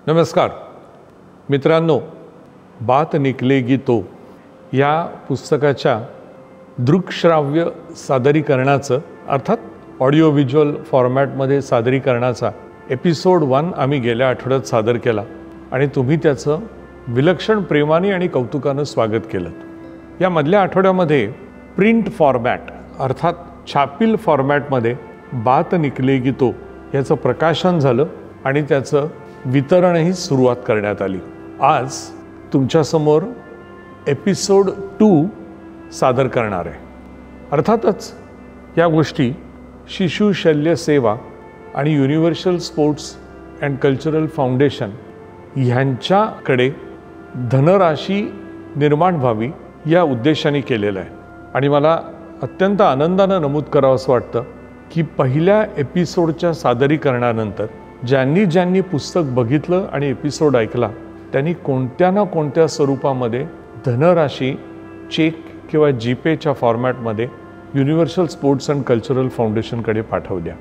नमस्कार मित्रांनो, बात निकलेगी तो या पुस्तकाच्या दृकश्राव्य सादरीकरणाचं अर्थात ऑडिओ व्हिज्युअल फॉर्मॅटमध्ये सादरीकरणाचा एपिसोड 1 आम्ही गेल्या आठवड्यात सादर केला आणि तुम्ही त्याचं विलक्षण प्रेमाने आणि कौतुकानं स्वागत केलं. या मधल्या आठवड्यामध्ये प्रिंट फॉर्मॅट अर्थात छापील फॉर्मॅटमध्ये बात निकलेगी तो याचं प्रकाशन झालं आणि त्याचं वितरणही सुरुवात करण्यात आली. आज तुमच्यासमोर एपिसोड 2 सादर करणार आहे. अर्थातच या गोष्टी शिशु शल्य सेवा आणि universal sports and cultural foundation ह्यांच्याकडे धनराशी निर्माण व्हावी या उद्देशाने केलेलं आहे. आणि मला अत्यंत आनंदानं नमूद करावंसं वाटतं की पहिल्या एपिसोडच्या सादरीकरणानंतर ज्यांनी पुस्तक बघितलं आणि एपिसोड ऐकला त्यांनी कोणत्या ना कोणत्या स्वरूपामध्ये धनराशी चेक किंवा जीपेच्या फॉर्मॅटमध्ये युनिव्हर्सल स्पोर्ट्स अँड कल्चरल फाउंडेशनकडे पाठवल्या.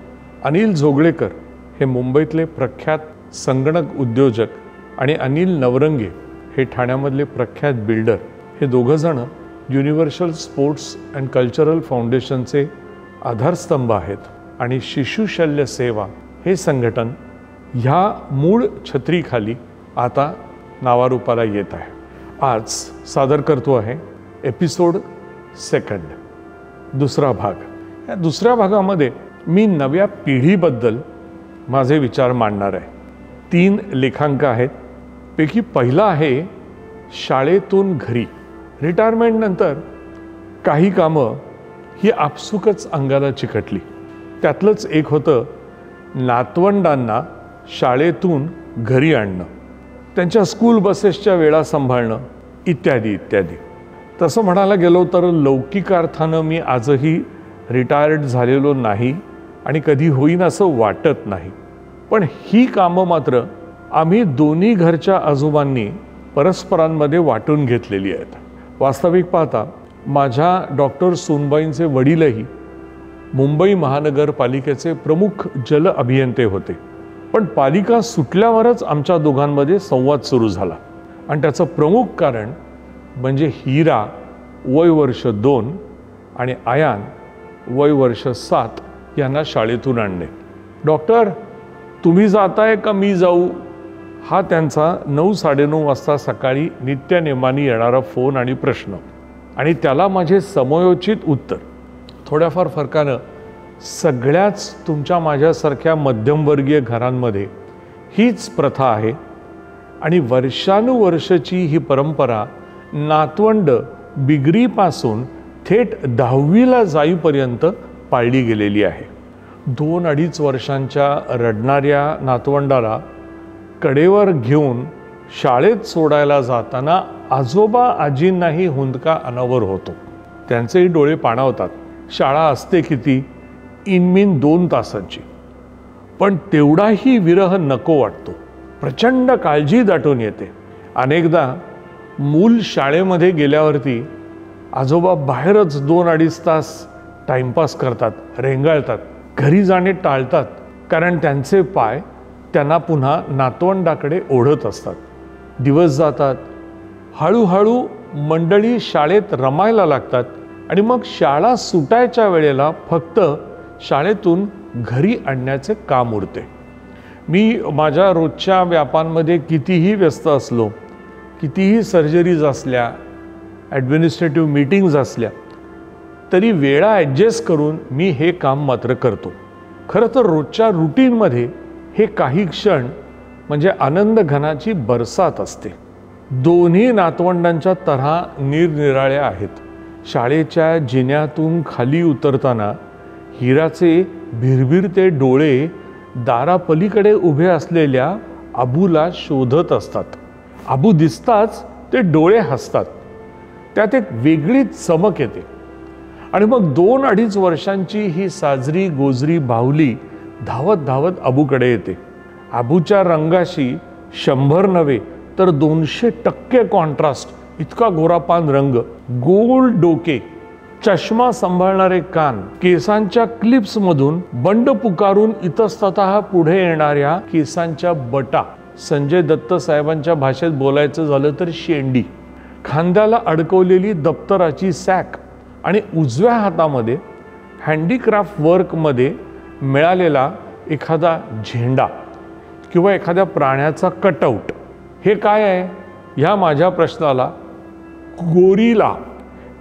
अनिल जोगळेकर हे मुंबईतले प्रख्यात संगणक उद्योजक आणि अनिल नवरंगे हे ठाण्यामधले प्रख्यात बिल्डर हे दोघंजणं युनिव्हर्सल स्पोर्ट्स अँड कल्चरल फाउंडेशनचे आधारस्तंभ आहेत. आणि शिशु शल्य सेवा हे संघटन ह्या मूळ छत्रीखाली आता नावारूपाला येत आहे. आज सादर करतो आहे एपिसोड 2 दुसरा भाग. या दुसऱ्या भागामध्ये मी नव्या पिढीबद्दल माझे विचार मांडणार आहे. 3 लेखांक आहेत. पैकी पहिला आहे शाळेतून घरी. रिटायरमेंटनंतर काही कामं ही आपसुकच अंगाला चिकटली. त्यातलंच एक होतं नातवंडांना शाळेतून घरी आणणं, त्यांच्या स्कूल बसेसच्या वेळा सांभाळणं इत्यादी इत्यादी. तसं म्हणायला गेलो तर लौकिक अर्थानं मी आजही रिटायर्ड झालेलो नाही आणि कधी होईन असं वाटत नाही. पण ही कामं मात्र आम्ही दोन्ही घरच्या आजोबांनी परस्परांमध्ये वाटून घेतलेली आहेत. वास्तविक पाहता माझ्या डॉक्टर सोनबाईंचे वडीलही मुंबई महानगरपालिकेचे प्रमुख जल अभियंते होते. पण पालिका सुटल्यावरच आमच्या दोघांमध्ये संवाद सुरू झाला आणि त्याचं प्रमुख कारण म्हणजे हिरा वय वर्ष 2 आणि आयान वय वर्ष 7 यांना शाळेतून आणणे. डॉक्टर तुम्ही जाताय का मी जाऊ, हा त्यांचा 9-9:30 वाजता सकाळी नित्यनेमाने येणारा फोन आणि प्रश्न आणि त्याला माझे समयोचित उत्तर. थोड्याफार फरकानं सगळ्याच तुमच्या माझ्यासारख्या मध्यमवर्गीय घरांमध्ये हीच प्रथा आहे आणि वर्षानुवर्षची ही परंपरा नातवंड बिगरीपासून थेट 10वीला जाईपर्यंत पाळली गेलेली आहे. 2-2.5 वर्षांच्या रडणाऱ्या नातवंडाला कडेवर घेऊन शाळेत सोडायला जाताना आजोबा आजींनाही हुंदका अनावर होतो. त्यांचेही डोळे पाणावतात. शाळा असते किती, इनमीन 2 तासांची, पण तेवढाही विरह नको वाटतो. प्रचंड काळजी दाटून येते. अनेकदा मूल शाळेमध्ये गेल्यावरती आजोबा बाहेरच 2-2.5 तास टाइमपास करतात, रेंगाळतात, घरी जाणे टाळतात, कारण त्यांचे पाय त्यांना पुन्हा नातवंडाकडे ओढत असतात. दिवस जातात, हळूहळू मंडळी शाळेत रमायला लागतात आणि मग शाळा सुटायच्या वेळेला फक्त शाळेतून घरी आणण्याचे काम उरते. मी माझ्या रोजच्या व्यापांमध्ये कितीही व्यस्त असलो, कितीही सर्जरीज असल्या, ॲडमिनिस्ट्रेटिव्ह मीटिंग्ज असल्या, तरी वेळा ॲडजस्ट करून मी हे काम मात्र करतो. खरं तर रोजच्या रुटीनमध्ये हे काही क्षण म्हणजे आनंद घनाची बरसात असते. दोन्ही नातवंडांच्या तऱ्हा निरनिराळ्या आहेत. शाळेच्या जिन्यातून खाली उतरताना हिराचे भिरभिरते डोळे दारापलीकडे उभे असलेल्या आबूला शोधत असतात. आबू दिसताच ते डोळे हसतात. त्यात एक वेगळीच चमक येते. आणि मग 2-2.5 वर्षांची ही साजरी गोजरी बाहुली धावत धावत आबूकडे येते. आबूच्या रंगाशी 100 नव्हे तर 200% कॉन्ट्रास्ट इतका गोरापान रंग, गोल डोके, चष्मा सांभाळणारे कान, केसांच्या क्लिप्स मधून बंड पुकारून इतस्ततः पुढे येणाऱ्या केसांच्या बटा संजय दत्त साहेबांच्या भाषेत बोलायचं झालं तर शेंडी, खांद्याला अडकवलेली दप्तराची सॅक आणि उजव्या हातामध्ये हँडीक्राफ्ट वर्कमध्ये मिळालेला एखादा झेंडा किंवा एखाद्या प्राण्याचा कटआउट, हे काय आहे? ह्या माझ्या प्रश्नाला गोरिला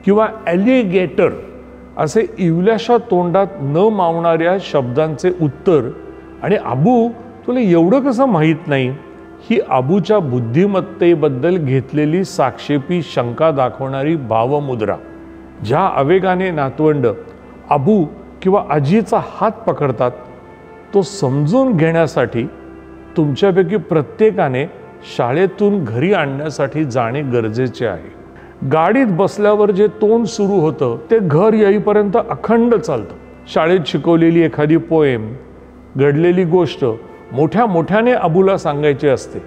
किंवा ॲलिगेटर असे इवल्याशा तोंडात न मावणाऱ्या शब्दांचे उत्तर. आणि अबू, तुला एवढं कसं माहीत नाही? ही अबूच्या बुद्धिमत्तेबद्दल घेतलेली साक्षेपी शंका दाखवणारी भावमुद्रा. ज्या आवेगाने नातवंड अबू किंवा आजीचा हात पकडतात तो समजून घेण्यासाठी तुमच्यापैकी प्रत्येकाने शाळेतून घरी आणण्यासाठी जाणे गरजेचे आहे. गाडीत बसल्यावर जे तोंड सुरू होतं ते घर येईपर्यंत अखंड चालतं. शाळेत शिकवलेली एखादी पोएम, घडलेली गोष्ट मोठ्या मोठ्याने अबूला सांगायची असते.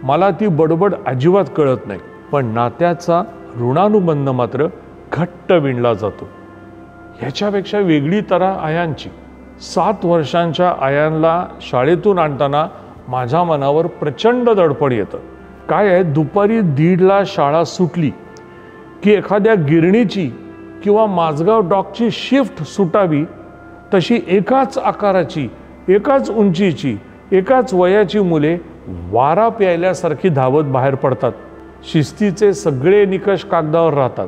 मला ती बडबड अजिबात कळत नाही, पण नात्याचा ऋणानुबंध मात्र घट्ट विणला जातो. ह्याच्यापेक्षा वेगळी तऱ्हा आयांची. 7 वर्षांच्या आयांना शाळेतून आणताना माझ्या मनावर प्रचंड दडपण येतं. काय आहे, दुपारी 1:30ला शाळा सुटली की एखाद्या गिरणीची किंवा माझगाव डॉकची शिफ्ट सुटावी तशी एकाच आकाराची, एकाच उंचीची, एकाच वयाची मुले वारा प्यायल्यासारखी धावत बाहेर पडतात. शिस्तीचे सगळे निकष कागदावर राहतात.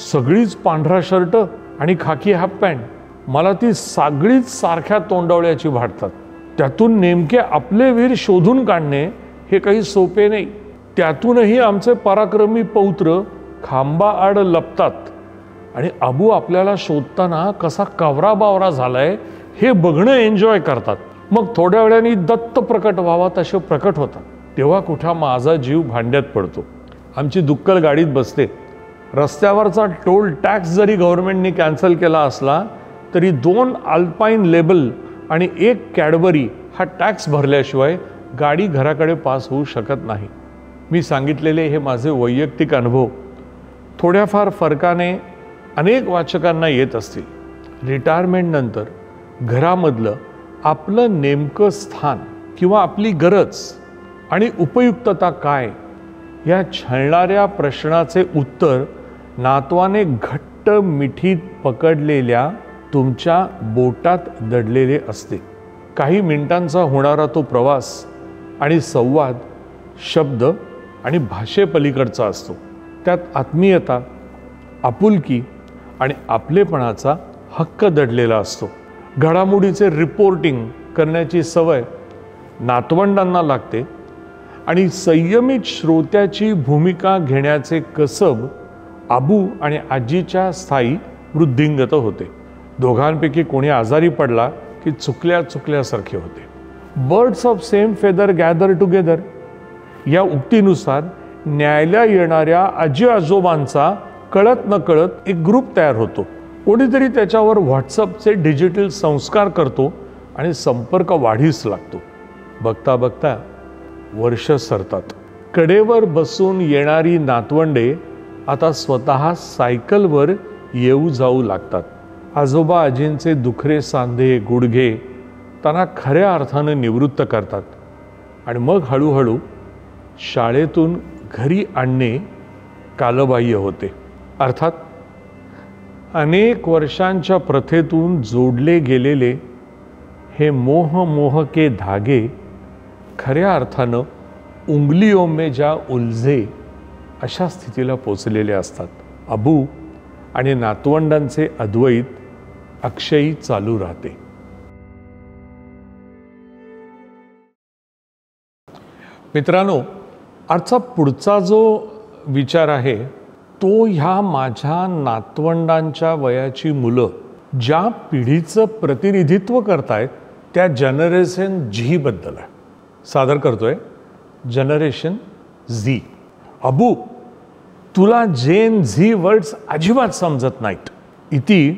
सगळीच पांढरा शर्ट आणि खाकी हाफ पॅन्ट. मला ती सगळीच सारख्या तोंडवळ्याची वाटतात. त्यातून नेमके आपले वीर शोधून काढणे हे काही सोपे नाही. त्यातूनही आमचे पराक्रमी पौत्र खांबाआड लपतात आणि अबू आपल्याला शोधताना कसा कवरा बावरा झालाय हे बघणं एन्जॉय करतात. मग थोड्या वेळाने दत्त प्रकट व्हावा तसे प्रकट होतात. तेव्हा कुठा माझा जीव भांड्यात पडतो. आमची दुक्कल गाडीत बसते. रस्त्यावरचा टोल टॅक्स जरी गव्हर्नमेंटने कॅन्सल केला असला तरी 2 अल्पाईन लेबल आणि 1 कॅडबरी हा टॅक्स भरल्याशिवाय गाडी घराकडे पास होऊ शकत नाही. मी सांगितलेले हे माझे वैयक्तिक अनुभव थोड्याफार फरकाने अनेक वाचकांना येत असतील. रिटायरमेंटनंतर घरामधलं आपलं नेमकं स्थान किंवा आपली गरज आणि उपयुक्तता काय या छळणाऱ्या प्रश्नाचे उत्तर नातवाने घट्ट मिठीत पकडलेल्या तुमच्या बोटात दडलेले असते. काही मिनिटांचा होणारा तो प्रवास आणि संवाद शब्द आणि भाषेपलीकडचा असतो. त्यात आत्मीयता, आपुलकी आणि आपलेपणाचा हक्क दडलेला असतो. घडामोडीचे रिपोर्टिंग करण्याची सवय नातवंडांना लागते आणि संयमित श्रोत्याची भूमिका घेण्याचे कसब अबू आणि आजीच्या स्थायी वृद्धिंगत होते. दोघांपैकी कोणी आजारी पडला की चुकल्यासारखे होते. Birds of same feather gather together या उक्तीनुसार न्यायला येणाऱ्या आजी आजोबांचा कळत नकळत एक ग्रुप तयार होतो. कोणीतरी त्याच्यावर व्हॉट्सअपचे डिजिटल संस्कार करतो आणि संपर्क वाढीस लागतो. बघता बघता वर्ष सरतात. कडेवर बसून येणारी नातवंडे आता स्वतः सायकलवर येऊ जाऊ लागतात. आजोबा आजींचे दुखरे सांधे गुडघे त्यांना खऱ्या अर्थानं निवृत्त करतात आणि मग हळूहळू शाळेतून घरी आणणे कालबाह्य होते. अर्थात अनेक वर्षांच्या प्रथेतून जोडले गेलेले हे मोह के धागे खऱ्या अर्थानं उंगलियों में जा उलझे अशा स्थितीला पोचलेले असतात. अबू आणि नातवंडांचे अद्वैत अक्षयी चालू राहते. मित्रांनो, आजचा पुढचा जो विचार आहे तो ह्या माझ्या नातवंडांच्या वयाची मुलं ज्या पिढीचं प्रतिनिधित्व करतायत त्या जनरेशन झी बद्दल आहे. सादर करतोय जनरेशन झी. अबू, तुला जेन झी वर्ड्स अजिबात समजत नाहीत. इति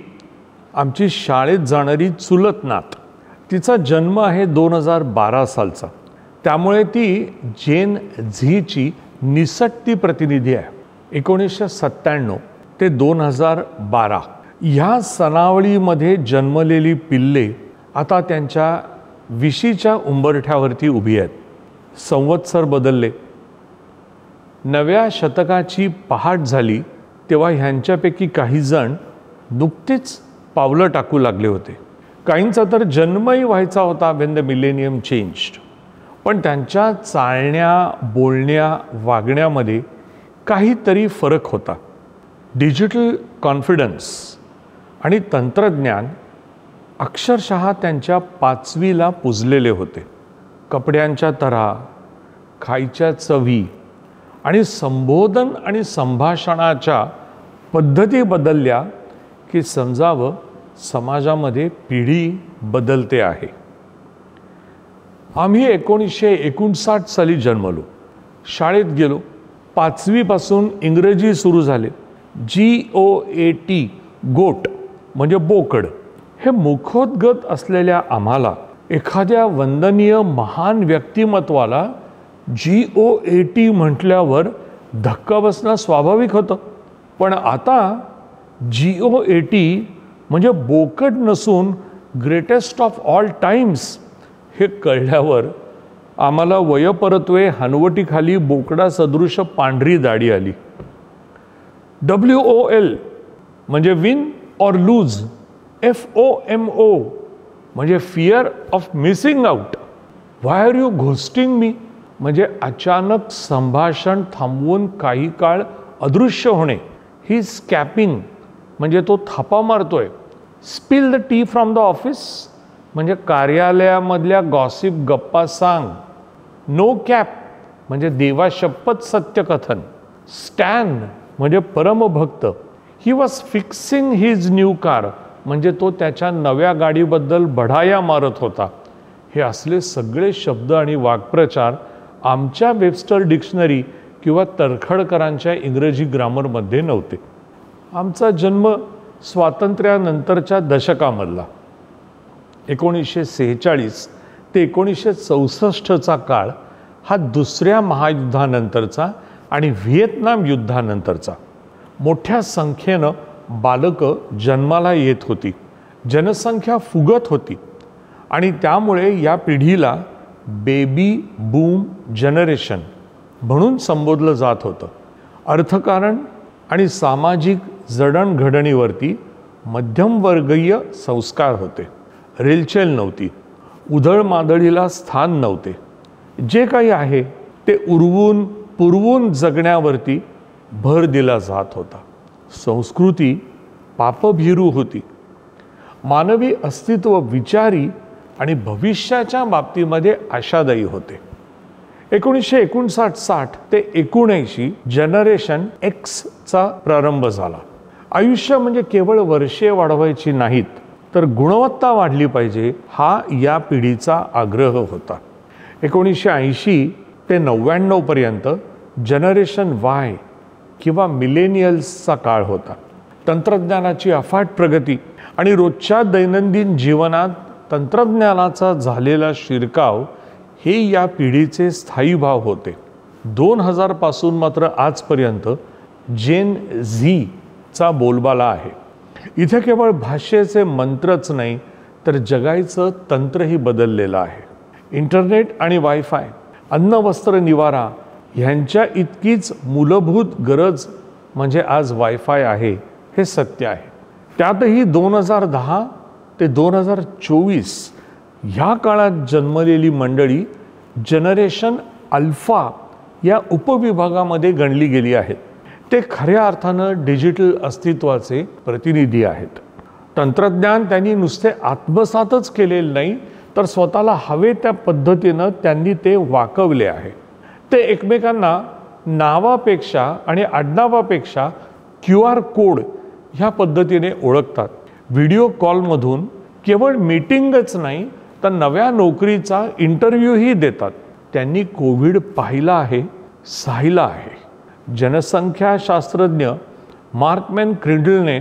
आमची शाळेत जाणारी चुलत नात. तिचा जन्म आहे 2012 सालचा. त्यामुळे ती जेन झीची निसटती प्रतिनिधी आहे. 1997 ते 2012 ह्या सनावळीमध्ये जन्मलेली पिल्ले आता त्यांच्या विशीच्या उंबरठ्यावरती उभी आहेत. संवत्सर बदलले, नव्या शतकाची पहाट झाली, तेव्हा ह्यांच्यापैकी काही जण नुकतेच पावलं टाकू लागले होते. काहींचा तर जन्मही व्हायचा होता व्हेन द मिलेनियम चेंज्ड. पण त्यांच्या चालण्या, बोलण्या, वागण्यामध्ये काहीतरी फरक होता. डिजिटल कॉन्फिडन्स आणि तंत्रज्ञान अक्षरशः त्यांच्या पाचवीला पुजलेले होते. कपड्यांच्या तऱ्हा, खायच्या चवी आणि संबोधन आणि संभाषणाच्या पद्धती बदलल्या की समजावं समाजामध्ये पिढी बदलते आहे. आम्ही 1959 साली जन्मलो, शाळेत गेलो, 5वी पासून इंग्रजी सुरू झाले. GOAT गोट म्हणजे बोकड हे मुखोद्गत असलेल्या आम्हाला एखाद्या वंदनीय महान व्यक्तिमत्वाला GOAT म्हटल्यावर धक्का बसणं स्वाभाविक होतं. पण आता GOAT म्हणजे बोकड नसून ग्रेटेस्ट ऑफ ऑल टाइम्स हे कळल्यावर आम्हाला वयपरत्वे हनवटीखाली बोकडा सदृश पांढरी दाढी आली. WOL म्हणजे विन ऑर लूज, FOMO म्हणजे fear of missing out, why are you ghosting me म्हणजे अचानक संभाषण थांबवून काही काळ अदृश्य होणे. ही स्कॅपिंग म्हणजे तो थापा मारतोय. Spill the T from the office म्हणजे कार्यालयामधल्या गॉसिप गप्पा सांग. नो कॅप म्हणजे देवाशपथ सत्यकथन. स्टॅन म्हणजे परमभक्त. He was fixing his new car म्हणजे तो त्याच्या नव्या गाडीबद्दल बढाया मारत होता. हे असले सगळे शब्द आणि वाक्प्रचार आमच्या वेबस्टर डिक्शनरी किंवा तर्खडकरांच्या इंग्रजी ग्रामरमध्ये नव्हते. आमचा जन्म स्वातंत्र्यानंतरच्या दशकामधला 1946 ते 1964चा काळ हा दुसऱ्या महायुद्धानंतरचा आणि व्हिएतनाम युद्धानंतरचा. मोठ्या संख्येनं बालकं जन्माला येत होती, जनसंख्या फुगत होती आणि त्यामुळे या पिढीला बेबी बूम जनरेशन म्हणून संबोधलं जात होतं. अर्थकारण आणि सामाजिक जडणघडणीवरती मध्यमवर्गीय संस्कार होते. रेलचेल नव्हती, उधळमादळीला स्थान नव्हते. जे काही आहे ते उरवून पुरवून जगण्यावरती भर दिला जात होता. संस्कृती पापभीरू होती. मानवी अस्तित्व विचारी आणि भविष्याच्या बाबतीमध्ये आशादायी होते. 1959-60 ते 1979 जनरेशन Xचा प्रारंभ झाला. आयुष्य म्हणजे केवळ वर्षे वाढवायची नाहीत, तर गुणवत्ता वाढली पाहिजे हा या पिढीचा आग्रह होता. 1980 ते 99 पर्यंत जनरेशन Y किंवा मिलेनियल्सचा काळ होता. तंत्रज्ञानाची अफाट प्रगती आणि रोजच्या दैनंदिन जीवनात तंत्रज्ञानाचा झालेला शिरकाव हे या पिढीचे स्थायी भाव होते. 2000 पासून मात्र आजपर्यंत जेन झीचा बोलबाला आहे. इथे केवळ भाषेचे मंत्रच नाही तर जगायचं तंत्रही बदललेलं आहे. इंटरनेट आणि वायफाय, अन्न वस्त्र निवारा ह्यांच्या इतकीच मूलभूत गरज म्हणजे आज वायफाय आहे हे सत्य आहे. त्यातही 2010 ते 2024 ह्या काळात जन्मलेली मंडळी जनरेशन अल्फा या उपविभागामध्ये गणली गेली आहेत. ते खऱ्या अर्थानं डिजिटल अस्तित्वाचे प्रतिनिधी आहेत. तंत्रज्ञान त्यांनी नुसते आत्मसातच केलेलं नाही तर स्वतःला हवे त्या पद्धतीनं त्यांनी ते वाकवले आहे. ते एकमेकांना नावापेक्षा आणि आडनावापेक्षा QR कोड ह्या पद्धतीने ओळखतात. व्हिडिओ कॉलमधून केवळ मीटिंगच नाही तर नव्या नोकरीचा इंटरव्ह्यूही देतात. त्यांनी कोविड पाहिला आहे, सहिला आहे. जनसंख्या शास्त्रज्ञ मार्कमॅन क्रिंडलने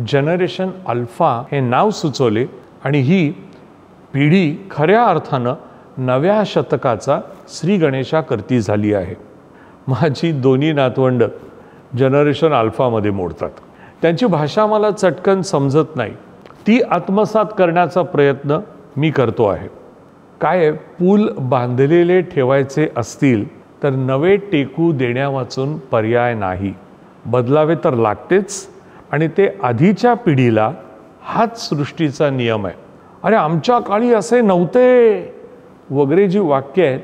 जनरेशन अल्फा हे नाव सुचवले आणि ही पिढी खऱ्या अर्थानं नव्या शतकाचा श्री गणेशाकरती झाली आहे. माझी दोन्ही नातवंड जनरेशन अल्फामध्ये मोडतात. त्यांची भाषा मला चटकन समजत नाही. ती आत्मसात करण्याचा प्रयत्न मी करतो आहे. काय आहे, पूल बांधलेले ठेवायचे असतील तर नवे टेकू देण्यावाचून पर्याय नाही. बदलावे तर लागतेच आणि ते आधीच्या पिढीला हाच सृष्टीचा नियम आहे. अरे आमच्या काळी असे नव्हते वगैरे जी वाक्य आहेत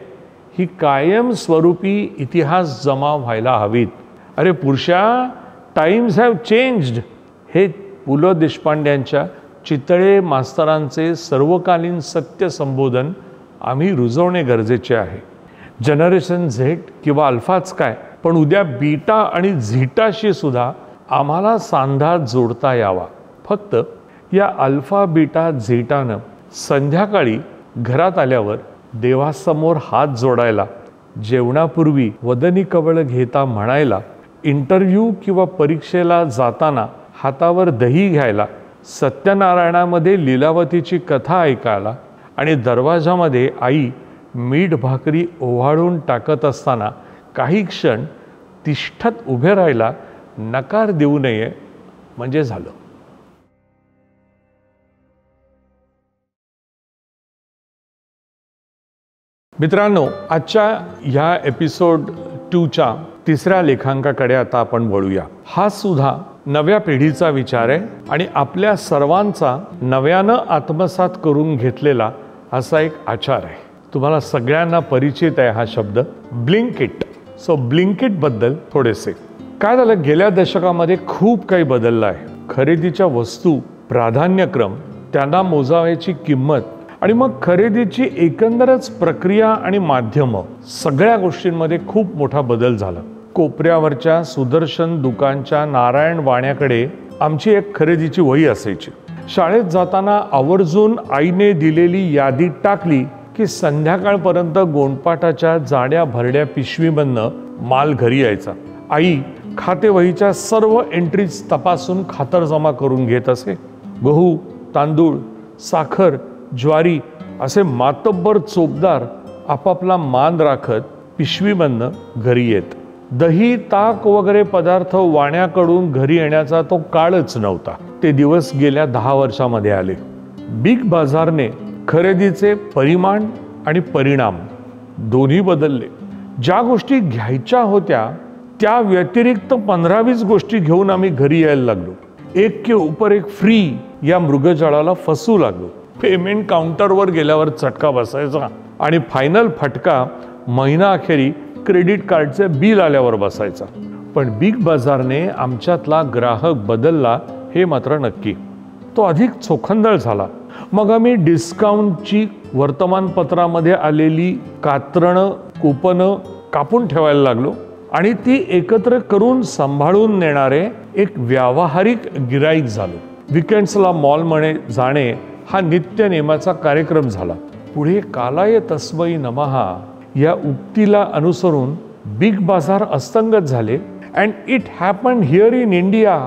ही कायम स्वरूपी इतिहास जमा व्हायला हवीत. अरे पुरुषा, टाइम्स हॅव चेंज्ड हे पु ल देशपांड्यांच्या चितळे मास्तरांचे सर्वकालीन सत्य संबोधन आम्ही रुजवणे गरजेचे आहे. जनरेशन झेड किंवा अल्फाच काय, पण उद्या बीटा आणि झीटाशी सुद्धा आम्हाला सांधा जोडता यावा. फक्त या अल्फा बीटा झीटानं संध्याकाळी घरात आल्यावर देवासमोर हात जोडायला, जेवणापूर्वी वदनी कवळ घेता म्हणायला, इंटरव्ह्यू किंवा परीक्षेला जाताना हातावर दही घ्यायला, सत्यनारायणामध्ये लीलावतीची कथा ऐकायला आणि दरवाजामध्ये आई मीठ भाकरी ओवाळून टाकत असताना काही क्षण तिष्ठत उभे राहायला नकार देऊ नये म्हणजे झालं. मित्रांनो, आजच्या ह्या एपिसोड 2च्या तिसऱ्या लेखांकाकडे आता आपण वळूया. हा सुद्धा नव्या पिढीचा विचार आहे आणि आपल्या सर्वांचा नव्यानं आत्मसात करून घेतलेला असा एक आचार आहे. तुम्हाला सगळ्यांना परिचित आहे हा शब्द ब्लिंकिट. सो ब्लिंकिट बद्दल थोडेसे काय झालं, गेल्या दशकामध्ये खूप काही बदललं आहे. खरेदीच्या वस्तू, प्राधान्यक्रम, त्यांना मोजावयाची किंमत आणि मग खरेदीची एकंदरच प्रक्रिया आणि माध्यमं, सगळ्या गोष्टींमध्ये खूप मोठा बदल झाला. कोपऱ्यावरच्या सुदर्शन दुकानच्या नारायण वाण्याकडे आमची एक खरेदीची वही असायची. शाळेत जाताना आवर्जून आईने दिलेली यादी टाकली की संध्याकाळपर्यंत गोंडपाटाच्या जाड्या भरड्या पिशवीमधनं माल घरी यायचा. आई खातेवहीच्या सर्व एंट्रीज तपासून खातरजमा करून घेत असे. गहू, तांदूळ, साखर, ज्वारी असे मातब्बर चोपदार आपापला मान राखत पिशवीमधनं घरी येत. दही, ताक वगैरे पदार्थ वाण्याकडून घरी येण्याचा तो काळच नव्हता. ते दिवस गेल्या 10 वर्षामध्ये आले. बिग बाजारने खरेदीचे परिमाण आणि परिणाम दोन्ही बदलले. ज्या गोष्टी घ्यायच्या होत्या त्या व्यतिरिक्त 15-20 गोष्टी घेऊन आम्ही घरी यायला लागलो. एक के ऊपर एक फ्री या मृगजळाला फसू लागलो. पेमेंट काउंटरवर गेल्यावर चटका बसायचा आणि फायनल फटका महिना अखेरी क्रेडिट कार्डचे बिल आल्यावर बसायचा. पण बिग बाजारने आमच्यातला ग्राहक बदलला हे मात्र नक्की. तो अधिक चोखंदळ झाला. मग आम्ही डिस्काउंटची वर्तमानपत्रामध्ये आलेली कात्रणं, कुपनं कापून ठेवायला लागलो आणि ती एकत्र करून सांभाळून नेणारे एक व्यावहारिक गिराईक झालो. विकेंड्सला मॉलमध्ये जाणे हा नित्य नेमाचा कार्यक्रम झाला. पुढे कालाय तस्मै नमहा या उक्तीला अनुसरून बिग बाजार अस्तंगत झाले. And it happened here in India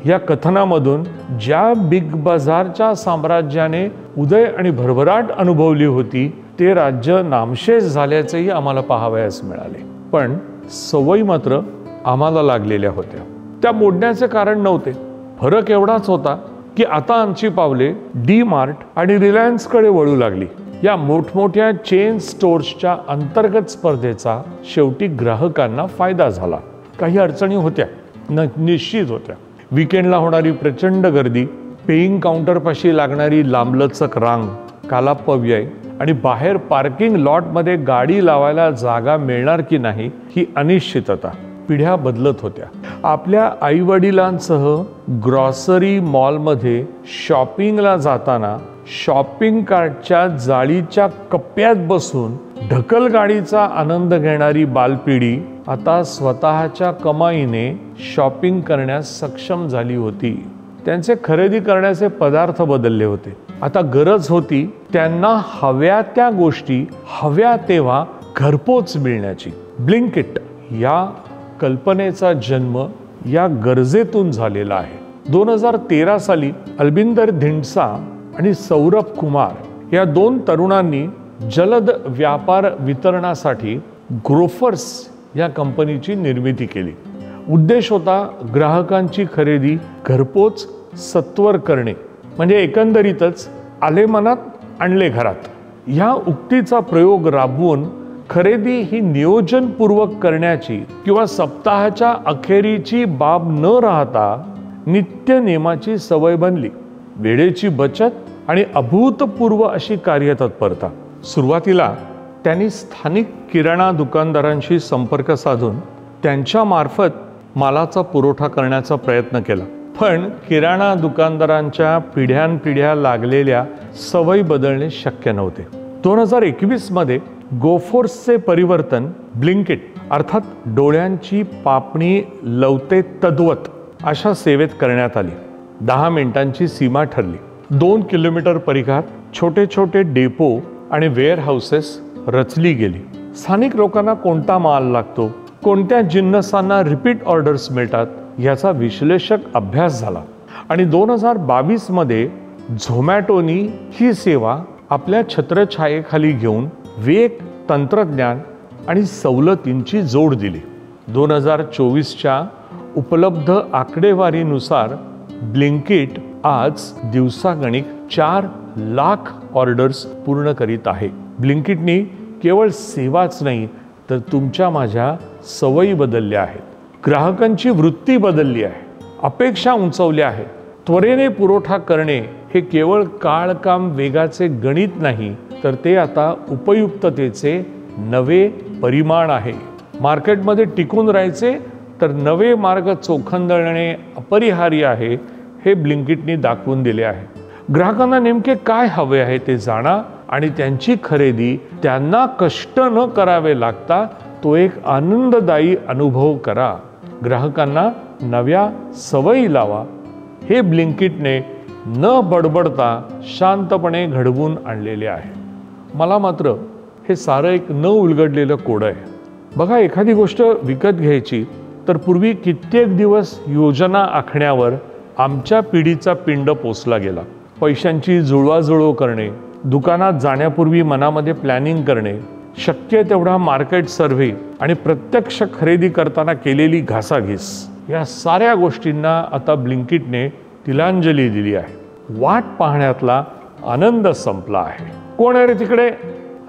या कथनामधून ज्या बिग बाजारच्या साम्राज्याने उदय आणि भरभराट अनुभवली होती ते राज्य नामशेष झाल्याचेही आम्हाला पाहावयास मिळाले. पण सवयी मात्र आम्हाला लागलेल्या होत्या. त्या मोडण्याचे कारण नव्हते. फरक एवढाच होता की आता आमची पावले डी मार्ट आणि रिलायन्सकडे वळू लागली. या मोठमोठ्या चेन स्टोर्सच्या अंतर्गत स्पर्धेचा शेवटी ग्राहकांना फायदा झाला. काही अडचणी होत्या, निश्चित होत्या. विकेंडला होणारी प्रचंड गर्दी, पेईंग काउंटरपाशी लागणारी लांबलचक रांग, कालापव्यय आणि बाहेर पार्किंग लॉटमध्ये गाडी लावायला जागा मिळणार की नाही ही अनिश्चितता. पिढ्या बदलत होत्या. आपल्या आईवडिलांसह ग्रॉसरी मॉलमध्ये शॉपिंगला जाताना शॉपिंग कार्टच्या जाळीच्या कप्प्यात बसून ढकलगाडीचा आनंद घेणारी बालपिढी आता स्वतःच्या कमाईने शॉपिंग करण्यास सक्षम झाली होती. त्यांचे खरेदी करण्याचे पदार्थ बदलले होते. आता गरज होती त्यांना हव्या त्या गोष्टी हव्या तेव्हा घरपोच मिळण्याची. ब्लिंकिट या कल्पनेचा जन्म या गरजेतून झालेला आहे. 2013 साली अल्बिंदर धिंडसा आणि सौरभ कुमार या 2 तरुणांनी जलद व्यापार वितरणासाठी ग्रोफर्स या कंपनीची निर्मिती केली. उद्देश होता ग्राहकांची खरेदी घरपोच सत्वर करणे. म्हणजे एकंदरीतच आले मनात आणले घरात या उक्तीचा प्रयोग राबवून खरेदी ही नियोजनपूर्वक करण्याची किंवा सप्ताहाच्या अखेरीची बाब न राहता नित्य नियमाची सवय बनली. वेळेची बचत आणि अभूतपूर्व अशी कार्यतत्परता. सुरुवातीला त्यांनी स्थानिक किराणा दुकानदारांशी संपर्क साधून त्यांच्या मार्फत मालाचा पुरवठा करण्याचा प्रयत्न केला. पण किराणा दुकानदारांच्या पिढ्यानपिढ्या लागलेल्या सवयी बदलणे शक्य नव्हते. 2021 मध्ये गोफोर्सचे परिवर्तन ब्लिंकिट अर्थात डोळ्यांची पापणी लवते तद्वत अशा सेवेत करण्यात आली. 10 मिनिटांची सीमा ठरली. 2 किलोमीटर परिघात छोटे छोटे डेपो आणि वेअर हाऊसेस रचली गेली. स्थानिक लोकांना कोणता माल लागतो, कोणत्या जिन्नसांना रिपीट ऑर्डर्स मिळतात याचा विश्लेषक अभ्यास झाला आणि 2022 मध्ये झोमॅटोनी ही सेवा आपल्या छत्रछायेखाली घेऊन वेग, तंत्रज्ञान आणि सवलतींची जोड दिली. 2024च्या उपलब्ध आकडेवारीनुसार ब्लिंकिट आज दिवसागणिक 4 लाख ऑर्डर्स पूर्ण करीत आहे. ब्लिंकिटनी केवळ सेवाच नाही तर तुमच्या माझ्या सवयी बदलल्या आहेत. ग्राहकांची वृत्ती बदलली आहे. अपेक्षा उंचवल्या आहेत. त्वरेने पुरवठा करणे हे केवळ काळकाम वेगाचे गणित नाही तर ते आता उपयुक्ततेचे नवे परिमाण आहे. मार्केटमध्ये टिकून राहायचे तर नवे मार्ग चोखंदळणे अपरिहार्य आहे हे ब्लिंकिटनी दाखवून दिले आहे. ग्राहकांना नेमके काय हवे आहे ते जाणा आणि त्यांची खरेदी त्यांना कष्ट न करावे लागता तो एक आनंददायी अनुभव करा. ग्राहकांना नव्या सवयी लावा. हे ब्लिंकिटने न बडबडता शांतपणे घडवून आणलेले आहे. मला मात्र हे सारं एक न उलगडलेलं कोड आहे. बघा, एखादी गोष्ट विकत घ्यायची तर पूर्वी कित्येक दिवस योजना आखण्यावर आमच्या पिढीचा पिंड पोसला गेला. पैशांची जुळवाजुळव करणे, दुकानात जाण्यापूर्वी मनामध्ये प्लॅनिंग करणे, शक्य तेवढा मार्केट सर्व्हे आणि प्रत्यक्ष खरेदी करताना केलेली घासाघीस, या साऱ्या गोष्टींना आता ब्लिंकिटने तिलांजली दिली आहे. वाट पाहण्यातला आनंद संपला आहे. कोण आहे रे तिकडे?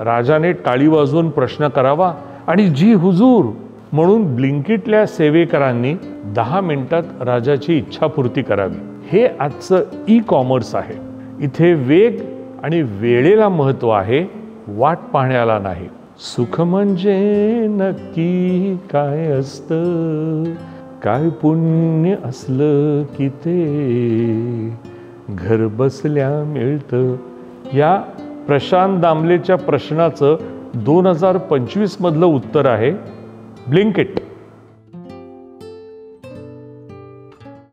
राजाने टाळी वाजवून प्रश्न करावा आणि जी हुजूर म्हणून ब्लिंकिटल्या सेवेकरांनी 10 मिनिटात राजाची इच्छापूर्ती करावी. हे आजचं ई-कॉमर्स आहे. इथे वेग आणि वेळेला महत्त्व आहे, वाट पाहण्याला नाही. सुख म्हणजे नक्की काय असतं, काय पुण्य असलं की ते घर बसल्या मिळतं. या प्रशांत दामलेच्या प्रश्नाचं 2025 मधलं उत्तर आहे ब्लिंकिट.